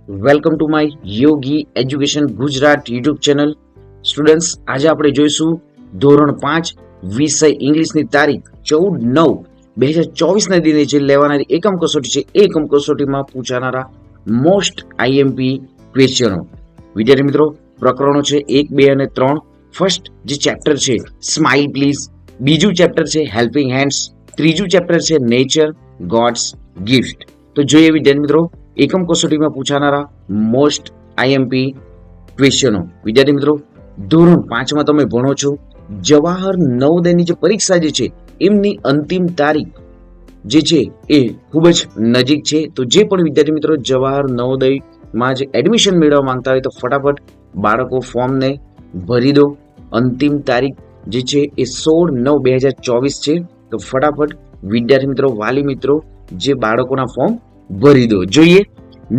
Welcome to my Yogi education Gujarat YouTube channel. Students, આજે આપણે જોઈશું ધોરણ 5 વિષય ઇંગ્લિશની તારીખ 14/9/2024 દિને જે લેવાનારી એકમ કસોટી છે એ એકમ કસોટીમાં પૂછાનારા મોસ્ટ આઈએમપી ક્વેશ્ચનો. વિદ્યાર્થી મિત્રો, પ્રકરણો છે 1, 2 અને 3. ફર્સ્ટ જે ચેપ્ટર છે સ્માઇલ પ્લીઝ, બીજું ચેપ્ટર છે હેલ્પિંગ હેન્ડ્સ, ત્રીજું ચેપ્ટર છે નેચર ગોડ્સ ગિફ્ટ. તો જોઈએ વિદ્યાર્થી મિત્રો એકમ કસોટીમાં પૂછાનારા મોસ્ટ આઈએમપી ક્વેશ્ચનો. વિદ્યાર્થી મિત્રો, ધોરણ 5માં તમે ભણો છો. જવાહર નવોદયની જે પરીક્ષા જે છે એમની અંતિમ તારીખ જે છે એ ખૂબ જ નજીક છે. તો જે પણ વિદ્યાર્થી મિત્રો જવાહર નવોદયમાં જે એડમિશન મેળવવા માંગતા હોય તો ફટાફટ બાળકો ફોર્મને ભરી દો. અંતિમ તારીખ જે છે એ 16/9/2024 છે. તો ફટાફટ વિદ્યાર્થી મિત્રો, વાલી મિત્રો જે બાળકોના ફોર્મ ભરી દો. જોઈએ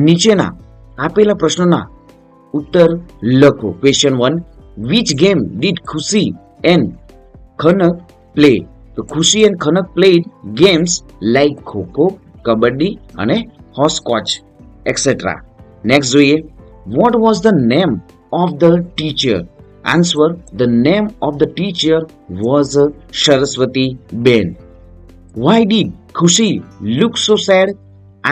નીચેના આપેલા પ્રશ્નોના ઉત્તર લખો. ક્વેશ્ચન 1, વિચ ગેમ ડીડ ખુશી એન્ડ ખનક પ્લે? તો ખુશી and Khanak played games like kho kho, kabaddi અને હોસ્કોચ એક્સેટ્રા. નેક્સ્ટ જોઈએ, what was the name of the teacher? Answer, the name of the teacher was Saraswati બેન. Why did Khushi look so sad?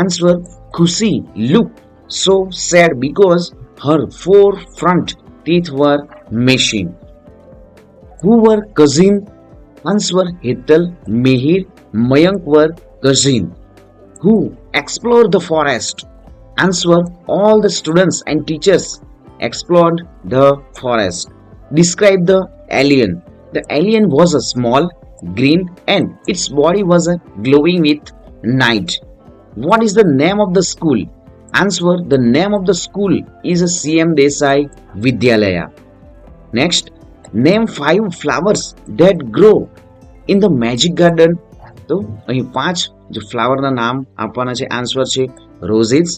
Answer, Khushi looked so sad because her four front teeth were missing. Who were cousin? Answer, Hetal, Mihir, Mayank were cousin. Who explored the forest? Answer, all the students and teachers explored the forest. Describe the alien. The alien was a small, green, and its body was glowing with night. What is the name of the school? Answer, the name of the school is a CM Desai Vidyalaya. Next, name 5 flowers that grow in the magic garden. તો અહીં 5 જે ફ્લાવરના નામ આપવાના છે. Answer છે roses,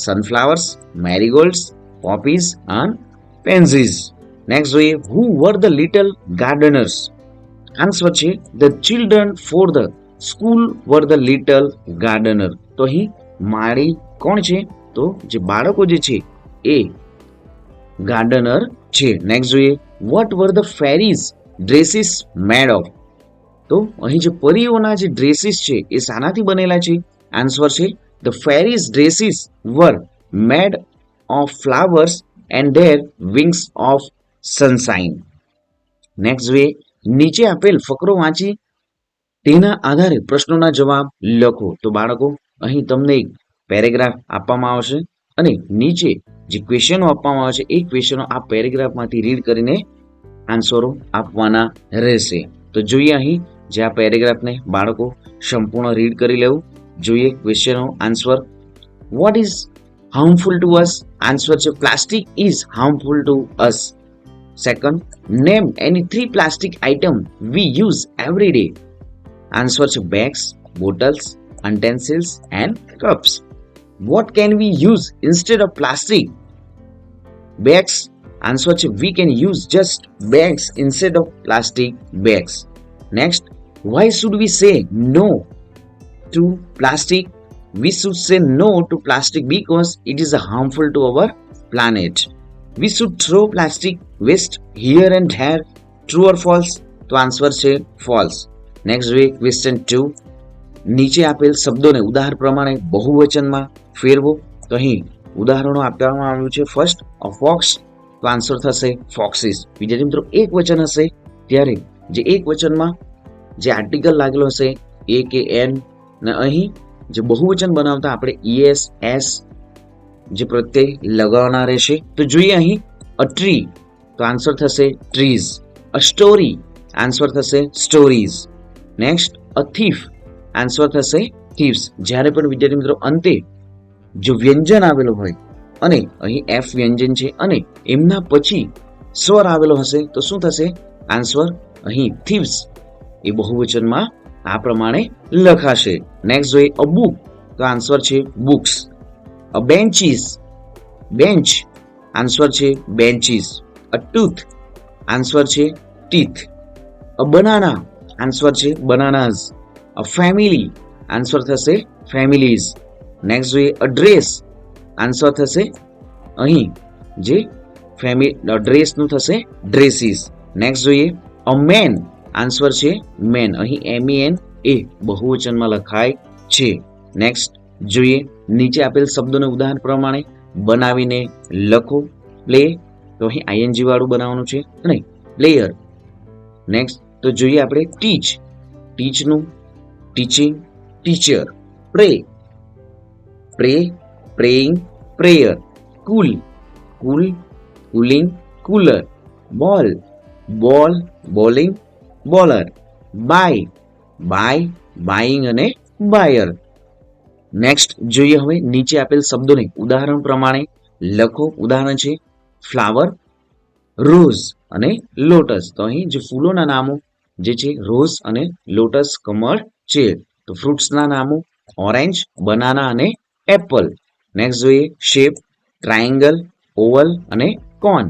sunflowers, marigolds, poppies and pansies. Next જોઈએ, who were the little gardeners? Answer છે the children for the school were the little gardener. તો અહીં માળી કોણ છે? તો જે બાળકો જે છે એ ગાર્ડનર છે. નેક્સ્ટ જોઈએ, what were the fairies dresses made of? તો અહીં જે પરીઓના જે ડ્રેસીસ છે એ શાનાથી બનેલા છે? આન્સર છે the fairies dresses were made of flowers and their wings of sunshine. Next જોઈએ, નીચે આપેલ ફકરો વાંચી તેના આધારે પ્રશ્નોના જવાબ લખો. તો બાળકો, અહીં તમને એક પેરેગ્રાફ આપવામાં આવશે અને નીચે જે ક્વેશ્ચનો આપવામાં આવે છે એ ક્વેશ્ચનો આ પેરેગ્રાફમાંથી રીડ કરીને આન્સરો આપવાના રહેશે. તો જોઈએ અહીં જે આ પેરેગ્રાફને બાળકો સંપૂર્ણ રીડ કરી લેવું. જોઈએ ક્વેશ્ચનો answer. What is harmful to us? Answer છે plastic is harmful to us. Second, name any 3 plastic items we use every day. Answer છે bags, bottles, utensils and cups. What can we use instead of plastic? Bags. Answer છે we can use just bags instead of plastic bags. Next, why should we say no to plastic? We should say no to plastic because it is harmful to our planet. We should throw plastic waste here and there. True or false? તો answer છે false. Next જોઈએ question 2. નીચે આપેલ શબ્દોને ઉદાહરણ પ્રમાણે બહુવચનમાં ફેરવો. તો અહીં ઉદાહરણો આપવામાં આવ્યું છે. First, a fox. તો આન્સર થશે ફોક્સીસ. વિદ્યાર્થી મિત્રો, એક વચન હશે ત્યારે જે એક વચનમાં જે આર્ટિકલ લાગેલો હશે એ કે એન, ને અહીં જે બહુવચન બનાવતા આપણે ES S જે પ્રત્યય લગાવવાના રહેશે. તો જોઈએ અહીં અ ટ્રી. તો આન્સર થશે ટ્રીઝ. અ સ્ટોરી. આન્સર થશે stories. Next, a thief. Answer થશે થીવ્સ. જ્યારે પણ વિદ્યાર્થી મિત્રો અંતે જો વ્યંજન આવેલો હોય અને અહીં એફ વ્યંજન છે અને એમના પછી સ્વર આવેલો હશે તો શું થશે? આન્સર અહીં થીવ્સ એ બહુવચનમાં આ પ્રમાણે લખાશે. નેક્સ્ટ જોઈએ અ બુક. તો આન્સર છે books. A benches. Bench. Answer છે benches. A tooth. આન્સર છે teeth. A banana. આન્સર છે bananas. A family. આન્સર થશે families. નેક્સ્ટ જોઈએ a dress. આન્સર થશે અહીં જે ડ્રેસનું થશે ડ્રેસીસ. નેક્સ્ટ જોઈએ અ મેન, આન્સર છે મેન, અહીં MEN એ બહુવચનમાં લખાય છે. નેક્સ્ટ જોઈએ નીચે આપેલ શબ્દોને ઉદાહરણ પ્રમાણે બનાવીને લખો. પ્લે, તો અહીં ING વાળું બનાવવાનું છે નહીં, પ્લેયર. નેક્સ્ટ તો જોઈએ આપણે ટીચ, ટીચનું teaching, teacher. Pray, pray, praying, prayer. Cool, cool, cooling, cooler. Bowl, bowl, bowling, bowler. Buy, buy, buying અને બાયર. નેક્સ્ટ જોઈએ હવે નીચે આપેલ શબ્દોને ઉદાહરણ પ્રમાણે લખો. ઉદાહરણ છે ફ્લાવર, રોઝ અને લોટસ. તો અહીં જે ફૂલોના નામો જે છે રોઝ અને લોટસ કમળ છે. તો ફ્રૂટ્સના નામો ઓરેન્જ, બનાના અને એપલ. નેક્સ્ટ જોઈએ શેપ, ટ્રાયેંગલ, ઓવલ અને cone.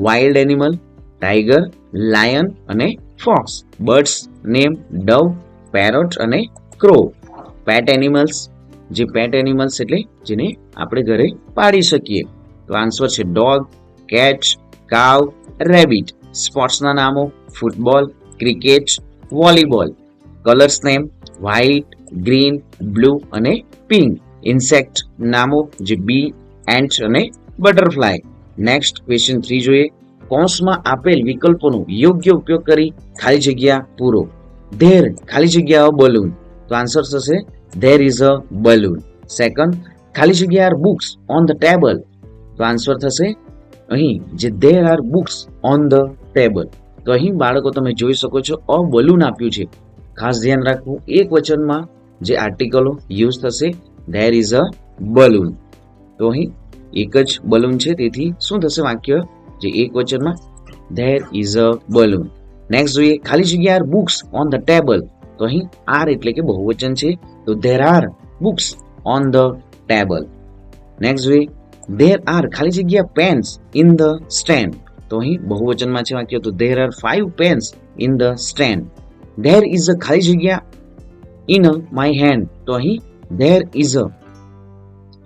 Wild animal, tiger, lion અને fox. Birds name dove, parrot અને ક્રો. પેટ એનિમલ્સ, જે પેટ એનિમલ્સ એટલે જેને આપણે ઘરે પાડી શકીએ. તો આન્સર છે ડોગ, કેટ, કાવ, રેબિટ. સ્પોર્ટ્સના નામો football, cricket, volleyball. Colours name white, green, blue અને પિંક. ઇન્સેક્ટ નામો જે બી, એન્ટ અને બટરફ્લાય. નેક્સ્ટ ક્વેશ્ચન 3 જોઈએ કૌંસમાં આપેલ વિકલ્પોનો યોગ્ય ઉપયોગ કરી ખાલી જગ્યા પૂરો. ધેર ખાલી જગ્યા બલૂન, તો આન્સર થશે there is a balloon. Second ખાલી જગ્યા are books on the table, તો આન્સર થશે અહીં જે there are books on the table. તો અહીં બાળકો તમે જોઈ શકો છો અ બલૂન આપ્યું છે. ખાસ ધ્યાન રાખવું એક વચનમાં જે આર્ટિકલો યુઝ થશે ધેર ઇઝ અ બલૂન. તો અહીં એક જ બલૂન છે તેથી શું થશે વાક્ય જે એક વચનમાં there is a balloon. Next જોઈએ ખાલી જગ્યા are books on the table, તો અહીં આર એટલે કે બહુવચન છે તો there are books on the table. Next જોઈએ ધેર આર ખાલી જગ્યા પેન્સ ઇન ધ સ્ટેન્ડ, તો અહીં બહુવચનમાં છે વાક્ય તો there are 5 pens in the stand. There is a ખાલી જગ્યા ઇન માય હેન્ડ, તો અહીં ધેર ઇઝ અ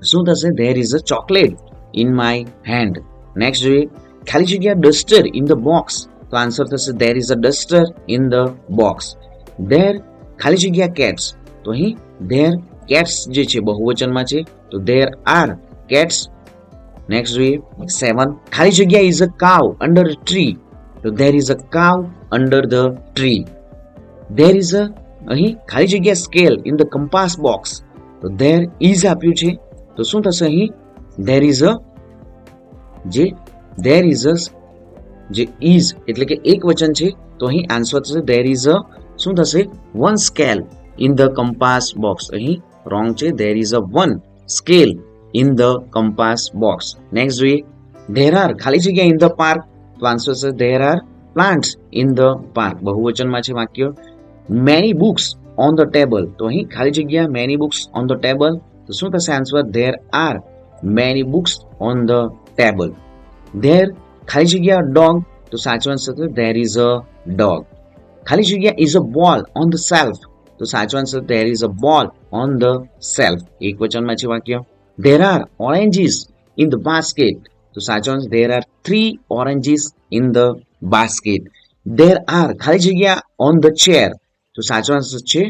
શું થશે there is a chocolate in my hand. Next જોઈએ ખાલી જગ્યા ડસ્ટર ઇન ધ બોક્સ, તો આન્સર થશે there is a duster in the box. There ખાલી જગ્યા કેટ્સ, તો અહીં ધેર કેટ્સ જે છે બહુવચનમાં છે તો ધેર આર કેટ્સ. નેક્સ્ટ જોઈએ 7 ખાલી જગ્યા ઇઝ અ કાવ અંડર અ ટ્રી, તો ધેર ઇઝ અ કાવ under the tree. There is અ અહીં ખાલી જગ્યા scale in the compass box, તો ધેર ઇઝ આપ્યું છે તો શું થશે અહીં ધેર ઇઝ અ જે ધેર ઇઝ અ જે ઇઝ એટલે કે એક વચન છે તો અહીં આન્સર થશે ધેર ઇઝ અ શું થશે 1 scale in the compass box. અહીં રોંગ છે there is a 1 scale in the compass box. Next જોઈએ ધેર આર ખાલી જગ્યા ઇન ધ પાર્ક, તો આન્સર છે there are plants in the park. બહુવચનમાં છે વાક્ય. Many books on the table, તો અહીં ખાલી જગ્યા many books on the table, તો શું થશે answer there are many books on the table. There ખાલી જગ્યા ડોગ, તો સાચું આન્સર થશે ધેર ઇઝ અ ડોગ. ખાલી જગ્યા ઇઝ અ બોલ ઓન ધ સેલ્ફ, તો સાચું આન્સર ધેર ઇઝ અ બોલ ઓન ધ સેલ્ફ. એક વચનમાં છે વાક્ય. There are oranges in the basket, તો સાચું answer there R 3 oranges in the basket. There are ખાલી જગ્યા ઓન ધ ચેર, તો સાચો આન્સર છે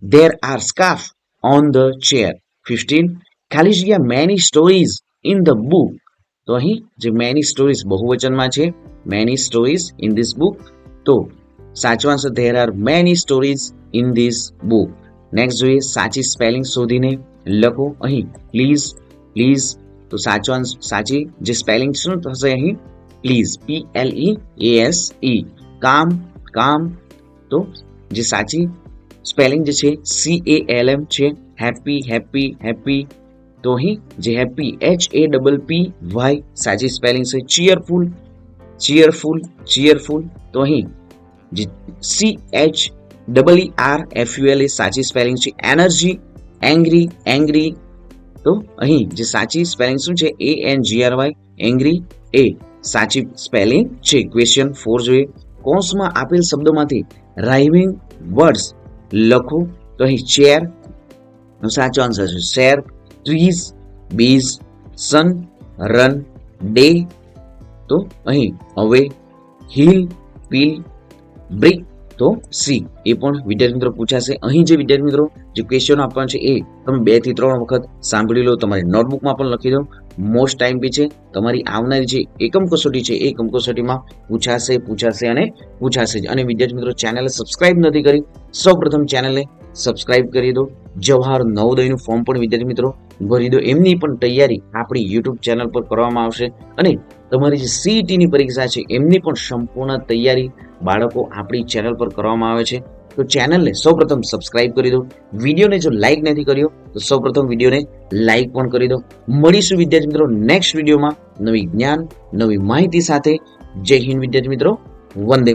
there R scarf on the chair. 15 ખાલી જગ્યા many stories in the book, તો અહીં જે મેની સ્ટોરીઝ બહુવચનમાં છે many stories in this book, તો સાચો answer there are many stories in this book. Next જોઈએ સાચી સ્પેલિંગ શોધીને લખો. અહીં પ્લીઝ, પ્લીઝ, તો સાચો આન્સર સાચી જે સ્પેલિંગ શું થશે અહીં પ્લીઝ PLEASE. કામ, કામ, તો જે સાચી સ્પેલિંગ જે છે CALM છે. હેપી, હેપી, હેપી, તો અહીં જે હેપી HAPPY સાચી સ્પેલિંગ છે. ચીયરફુલ, ચીયરફુલ, ચીયરફુલ, તો અહીં જે CHEERFUL એ સાચી સ્પેલિંગ છે. એનર્જી, એંગ્રી, એંગ્રી, તો અહીં જે સાચી સ્પેલિંગ શું છે ANGRY એંગ્રી એ સાચી સ્પેલિંગ છે. ક્વેશ્ચન 4 જોઈએ કૌંસમાં આપેલ શબ્દોમાંથી રાઇમિંગ વર્ડ્સ લખો. તો અહીં ચેર નો સાચો આન્સર છે શેર. ટ્રીઝ, બીઝ, સન, રન, ડે, તો અહીં અવે, હિલ, પીલ, બ્રિક, તો સી. એ પણ વિદ્યાર્થી મિત્રો પૂછાશે. અહીં જે વિદ્યાર્થી મિત્રો જે ક્વેશ્ચન આપવાના છે એ તમે 2 થી 3 વખત સાંભળી લો, તમારી નોટબુકમાં પણ લખી દો. મોસ્ટ ટાઈમ બી છે, તમારી આવનારી જે એકમ કસોટી છે એ એકમ કસોટીમાં પૂછાશે અને પૂછાશે જ. અને વિદ્યાર્થી મિત્રો ચેનલને સબસ્ક્રાઇબ નથી કરી, સૌપ્રથમ ચેનલને સબસ્ક્રાઇબ કરી દો. જવાહર નવોદયનું ફોર્મ પણ વિદ્યાર્થી મિત્રો ભરી દો. એમની પણ તૈયારી આપણી યુટ્યુબ ચેનલ પર કરવામાં આવશે. અને તમારી જે સીઈટીની પરીક્ષા છે એમની પણ સંપૂર્ણ તૈયારી બાળકો આપણી ચેનલ પર કરવામાં આવે છે. તો ચેનલને સૌપ્રથમ સબસ્ક્રાઇબ કરી દો. વિડીયોને જો લાઇક નથી કર્યો તો સૌપ્રથમ વિડીયોને લાઇક પણ કરી દો. મળીશું વિદ્યાર્થી મિત્રો નેક્સ્ટ વિડીયોમાં નવી જ્ઞાન, નવી માહિતી સાથે. જય હિન્દ વિદ્યાર્થી મિત્રો, વંદે.